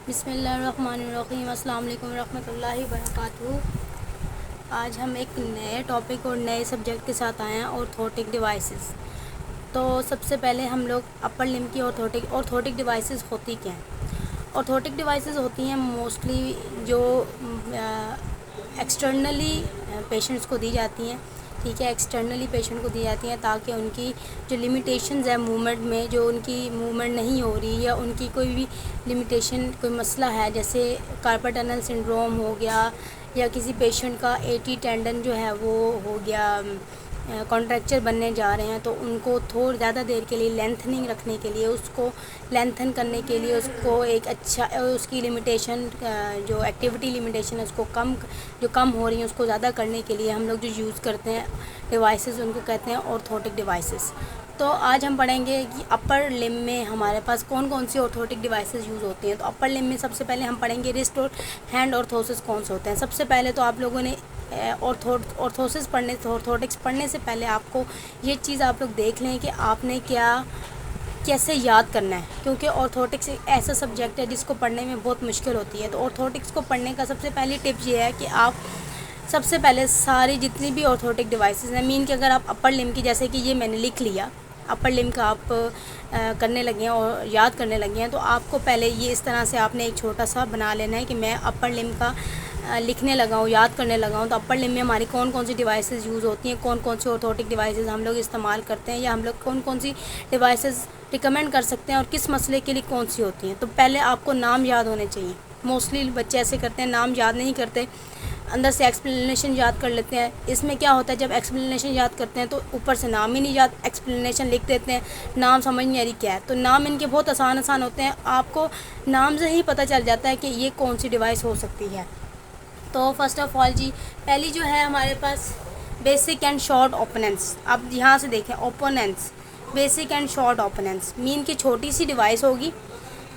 बिस्मिल्लाहिर्रहमानिर्रहीम, अस्सलाम वालेकुम रहमतुल्लाहि वबरकातुहू। आज हम एक नए टॉपिक और नए सब्जेक्ट के साथ आए हैं, ऑर्थोटिक डिवाइसेस। तो सबसे पहले हम लोग अपर लिम्ब की ऑर्थोटिक डिवाइसेस होती क्या हैं। ऑर्थोटिक डिवाइसेस होती हैं मोस्टली जो एक्सटर्नली पेशेंट्स को दी जाती हैं। ठीक है, एक्सटर्नली पेशेंट को दी जाती हैं ताकि उनकी जो लिमिटेशंस है मूवमेंट में, जो उनकी मूवमेंट नहीं हो रही या उनकी कोई भी लिमिटेशन, कोई मसला है, जैसे कार्पल टनल सिंड्रोम हो गया या किसी पेशेंट का एटी टेंडन जो है वो हो गया, कॉन्ट्रैक्चर बनने जा रहे हैं, तो उनको थोड़ी ज़्यादा देर के लिए लेंथनिंग रखने के लिए, उसको लेंथन करने के लिए, उसको एक अच्छा उसकी लिमिटेशन जो एक्टिविटी लिमिटेशन है उसको कम हो रही है उसको ज़्यादा करने के लिए हम लोग जो यूज़ करते हैं डिवाइसेस, उनको कहते हैं ऑर्थोटिक डिवाइसेस। तो आज हम पढ़ेंगे कि अपर लिम्ब में हमारे पास कौन कौन सी ऑर्थोटिक डिवाइसेस यूज़ होती हैं। तो अपर लिम्ब में सबसे पहले हम पढ़ेंगे रिस्ट और हैंड ऑर्थोसिस कौन से होते हैं। सबसे पहले तो आप लोगों ने ऑर्थोटिक्स पढ़ने से पहले आपको ये चीज़ आप लोग देख लें कि आपने कैसे याद करना है, क्योंकि ऑर्थोटिक्स एक ऐसा सब्जेक्ट है जिसको पढ़ने में बहुत मुश्किल होती है। तो ऑर्थोटिक्स को पढ़ने का सबसे पहली टिप ये है कि आप सबसे पहले सारी जितनी भी ऑर्थोटिक डिवाइसेस हैं, मीन कि अगर आप अपर लिम्ब की, जैसे कि ये मैंने लिख लिया, अपर लिम्ब का आप करने लगे हैं और याद करने लगे हैं, तो आपको पहले ये इस तरह से आपने एक छोटा सा बना लेना है कि मैं अपर लिम्ब का लिखने लगा हूँ, याद करने लगा हूँ। तो अपर लिम्ब में हमारी कौन कौन सी डिवाइसेस यूज़ होती हैं, कौन कौन सी ऑर्थोटिक डिवाइसेस हम लोग इस्तेमाल करते हैं, या हम लोग कौन कौन सी डिवाइसेस रिकमेंड कर सकते हैं और किस मसले के लिए कौन सी होती हैं। तो पहले आपको नाम याद होने चाहिए। मोस्टली बच्चे ऐसे करते हैं, नाम याद नहीं करते, अंदर से एक्सप्लेनेशन याद कर लेते हैं। इसमें क्या होता है, जब एक्सप्लेनेशन याद करते हैं तो ऊपर से नाम ही नहीं याद, एक्सप्लेनेशन लिख देते हैं, नाम समझ नहीं आ रही क्या है। तो नाम इनके बहुत आसान होते हैं, आपको नाम से ही पता चल जाता है कि ये कौन सी डिवाइस हो सकती है। तो फर्स्ट ऑफ ऑल जी, पहली जो है हमारे पास बेसिक एंड शॉर्ट ओपोनेंट्स। अब यहाँ से देखें, opponents, basic and short opponents mean की छोटी सी डिवाइस होगी,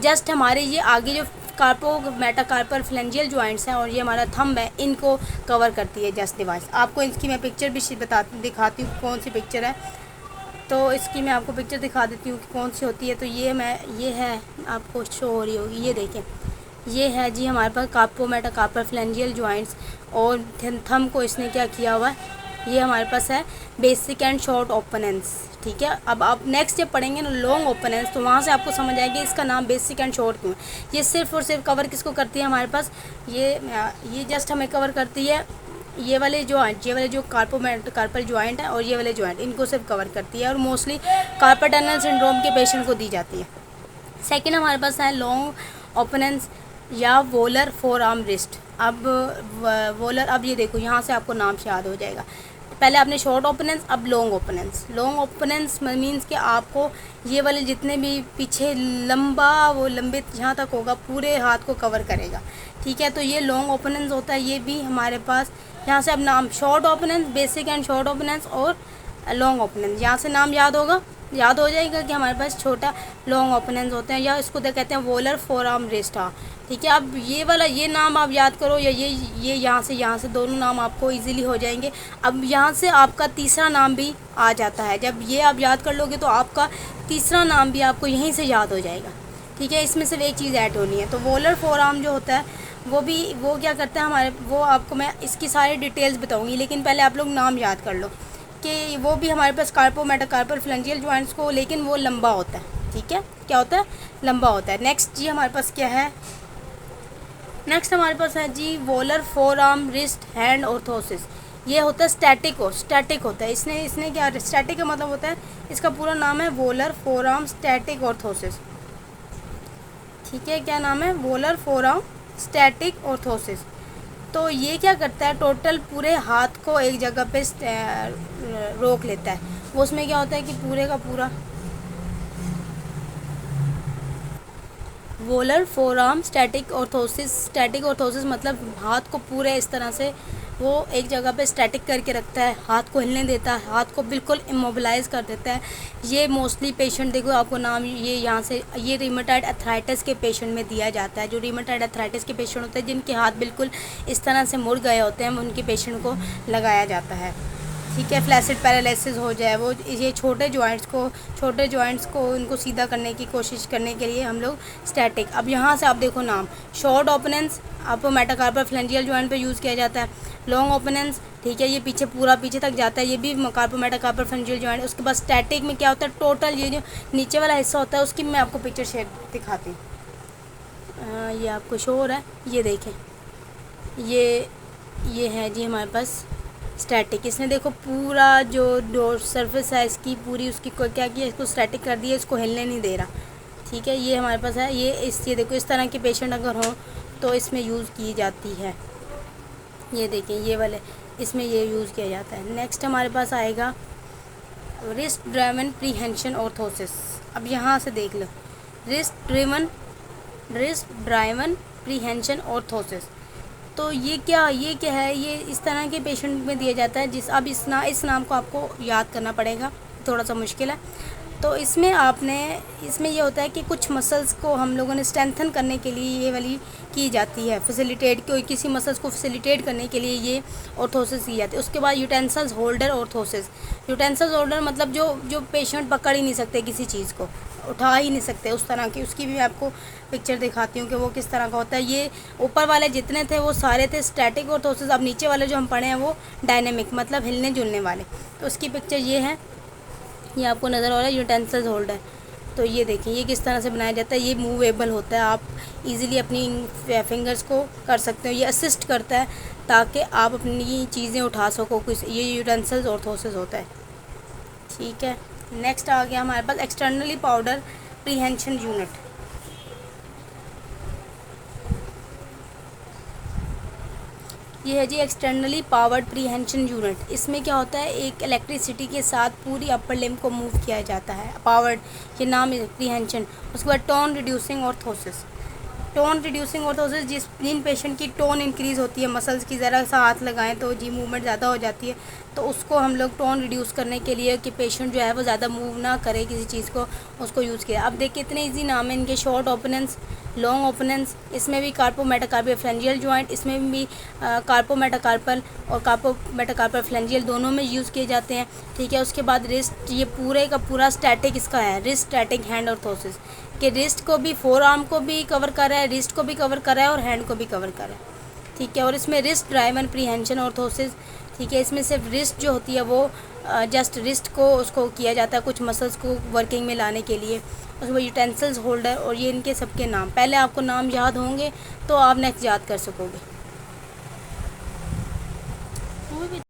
जस्ट हमारे ये आगे जो कार्पो मेटाकार्पल फ्लेंजियल जॉइंट्स हैं और ये हमारा थंब है, इनको कवर करती है जस्ट डिवाइस। आपको इसकी मैं पिक्चर भी दिखाती हूँ कौन सी पिक्चर है। तो इसकी मैं आपको पिक्चर दिखा देती हूँ कि कौन सी होती है। तो ये है, आपको शो हो रही होगी, ये देखें, ये है जी हमारे पास कार्पो मेटाकार्पल फ्लेंजियल जॉइंट्स, और थंब को इसने क्या किया हुआ है, ये हमारे पास है बेसिक एंड शॉर्ट ओपोनेंट्स। ठीक है, अब आप नेक्स्ट जब पढ़ेंगे ना लॉन्ग ओपोनेंट्स, तो वहाँ से आपको समझ आएगी इसका नाम बेसिक एंड शॉर्ट क्यों है। ये सिर्फ और सिर्फ कवर किसको करती है हमारे पास, ये जस्ट हमें कवर करती है ये वाले जो कार्पल जॉइंट है और ये वाले जॉइंट, इनको सिर्फ कवर करती है और मोस्टली कार्पल टनल सिंड्रोम के पेशेंट को दी जाती है। सेकेंड हमारे पास है लॉन्ग ओपोनेंट्स या वोलर फोर आर्म रिस्ट। अब वोलर, अब ये देखो यहाँ से आपको नाम से याद हो जाएगा। पहले आपने शॉर्ट ओपोनेंट्स, अब long opponents. Long opponents means कि आपको ये वाले जितने भी पीछे वो लंबे जहाँ तक होगा पूरे हाथ को कवर करेगा। ठीक है, तो ये लॉन्ग ओपोनेंट्स होता है। ये भी हमारे पास यहाँ से अब नाम short opponents, basic and short opponents और लॉन्ग ओपोनेंट्स, यहाँ से नाम याद हो जाएगा कि हमारे पास छोटा लॉन्ग ओपोनेंट्स होते हैं, या इसको कहते हैं वोलर फोर आर्म रिस्ट। ठीक है, अब ये नाम आप याद करो, या ये यहाँ से दोनों नाम आपको इजीली हो जाएंगे। अब यहाँ से आपका तीसरा नाम भी आ जाता है, जब ये आप याद कर लोगे तो आपका तीसरा नाम भी आपको यहीं से याद हो जाएगा। ठीक है, इसमें सिर्फ एक चीज़ ऐड होनी है। तो वोलर फोर आर्म जो होता है वो क्या करता है वो आपको मैं इसकी सारी डिटेल्स बताऊँगी, लेकिन पहले आप लोग नाम याद कर लो कि वो भी हमारे पास कार्पो मेटाकार्पल फ्लेंजियल जॉइंट्स को, लेकिन वो लंबा होता है। ठीक है, क्या होता है, लंबा होता है। नेक्स्ट जी हमारे पास क्या है, नेक्स्ट हमारे पास है जी volar forearm wrist hand orthosis. ये होता है स्टैटिक होता है। इसने क्या, स्टैटिक का मतलब होता है, इसका पूरा नाम है volar four arm static orthosis. ठीक है, क्या नाम है, volar four arm static orthosis. तो ये क्या करता है, टोटल पूरे हाथ को एक जगह पे रोक लेता है। वो उसमें क्या होता है कि पूरे का पूरा volar four arm static orthosis मतलब हाथ को पूरे इस तरह से वो एक जगह पे स्टैटिक करके रखता है, हाथ को हिलने देता है, हाथ को बिल्कुल इमोबिलाइज कर देता है। ये मोस्टली पेशेंट, देखो आपको नाम ये यहाँ से, ये रिमेटॉइड अर्थराइटिस के पेशेंट में दिया जाता है। जो रिमेटॉइड अर्थराइटिस के पेशेंट होते हैं जिनके हाथ बिल्कुल इस तरह से मुड़ गए होते हैं, उनके पेशेंट को लगाया जाता है। ठीक है, फ्लैसिड पैरालिसिस हो जाए, वो ये छोटे जॉइंट्स को उनको सीधा करने की कोशिश करने के लिए हम लोग स्टैटिक। अब यहाँ से आप देखो नाम, शॉर्ट ओपनेंस आपको मेटाकार्पल फ्लेंजियल जॉइंट पे यूज़ किया जाता है। लॉन्ग ओपनेंस, ठीक है, ये पूरा पीछे तक जाता है, ये भी कार्पो मेटाकार्पल फ्लेंजियल जॉइंट। उसके बाद स्टैटिक में क्या होता है, टोटल ये जो नीचे वाला हिस्सा होता है उसकी मैं आपको पिक्चर शेयर दिखाती हूँ। ये आपको शो हो रहा है, ये देखें, ये है जी हमारे पास स्टैटिक। इसने देखो पूरा जो डोर सरफेस है इसकी पूरी, उसकी क्या किया, इसको स्टैटिक कर दिया, इसको हिलने नहीं दे रहा। ठीक है, ये हमारे पास है। ये देखो, इस तरह के पेशेंट अगर हो तो इसमें यूज़ की जाती है। ये देखें, ये वाले इसमें ये यूज़ किया जाता है। नेक्स्ट हमारे पास आएगा रिस्ट ड्राइवन प्रीहेंशन ऑर्थोसिस। अब यहाँ से देख लो, रिस्ट ड्राइवन प्रीहेंशन ऑर्थोसिस। तो ये क्या है, ये इस तरह के पेशेंट में दिया जाता है। अब इस नाम को आपको याद करना पड़ेगा, थोड़ा सा मुश्किल है। तो इसमें ये होता है कि कुछ मसल्स को हम लोगों ने स्ट्रेंथन करने के लिए ये वाली की जाती है, किसी मसल्स को फैसिलिटेट करने के लिए ये ऑर्थोसिस की जाती है। उसके बाद utensils holder orthosis. Utensils holder मतलब जो पेशेंट पकड़ ही नहीं सकते, किसी चीज़ को उठा ही नहीं सकते, उस तरह की, उसकी भी मैं आपको पिक्चर दिखाती हूँ कि वो किस तरह का होता है। ये ऊपर वाले जितने थे वो सारे थे स्टैटिक ऑर्थोसिस। अब नीचे वाले जो हम पढ़े हैं वो डायनेमिक, मतलब हिलने जुलने वाले। तो उसकी पिक्चर ये है, ये आपको नज़र आ रहा है, यूटेंसिल्स होल्डर। तो ये देखिए, ये किस तरह से बनाया जाता है। ये मूवेबल होता है, आप इजीली अपनी फिंगर्स को कर सकते हो। ये असिस्ट करता है ताकि आप अपनी चीज़ें उठा सको कुछ। ये यूटेंसिल्स ऑर्थोसिस होता है। ठीक है, नेक्स्ट आ गया हमारे पास एक्सटर्नली पाउडर प्रीहेंशन यूनिट। ये है जी एक्सटर्नली पावर्ड प्रीहेंशन यूनिट। इसमें क्या होता है, एक इलेक्ट्रिसिटी के साथ पूरी अपर लिम्ब को मूव किया जाता है, पावर्ड, ये नाम है प्रीहेंशन। उसके बाद टोन रिड्यूसिंग ऑर्थोसिस। जिन पेशेंट की टोन इंक्रीज़ होती है, मसल्स की ज़रा सा हाथ लगाएं तो जी मूवमेंट ज़्यादा हो जाती है, तो उसको हम लोग टोन रिड्यूस करने के लिए कि पेशेंट जो है वो ज़्यादा मूव ना करे किसी चीज़ को, उसको यूज़ किया। अब देखिए इतने इजी नाम है इनके, शॉर्ट ओपनेंस, लॉन्ग ओपनेंस। इसमें भी कार्पो मेटाकार्पल फ्लेंजियल जॉइंट, इसमें भी कार्पो मेटाकार्पल और कार्पो मेटाकार्पल फ्लेंजियल दोनों में यूज़ किए जाते हैं। ठीक है, उसके बाद रिस्ट, ये पूरे का पूरा स्टैटिक इसका है, रिस्ट स्टैटिक हैंड ऑर्थोसिस, कि रिस्ट को भी, फोर आर्म को भी कवर कर रहा है, रिस्ट को भी कवर कर रहा है और हैंड को भी कवर कर रहा है। ठीक है, और इसमें रिस्ट ड्राइवन प्रीहेंशन ऑर्थोसिस। ठीक है, इसमें सिर्फ रिस्ट जो होती है वो जस्ट रिस्ट को उसको किया जाता है कुछ मसल्स को वर्किंग में लाने के लिए। उसके बाद यूटेंसिल्स होल्डर, और ये इनके सबके नाम, पहले आपको नाम याद होंगे तो आप नेक्स्ट याद कर सकोगे।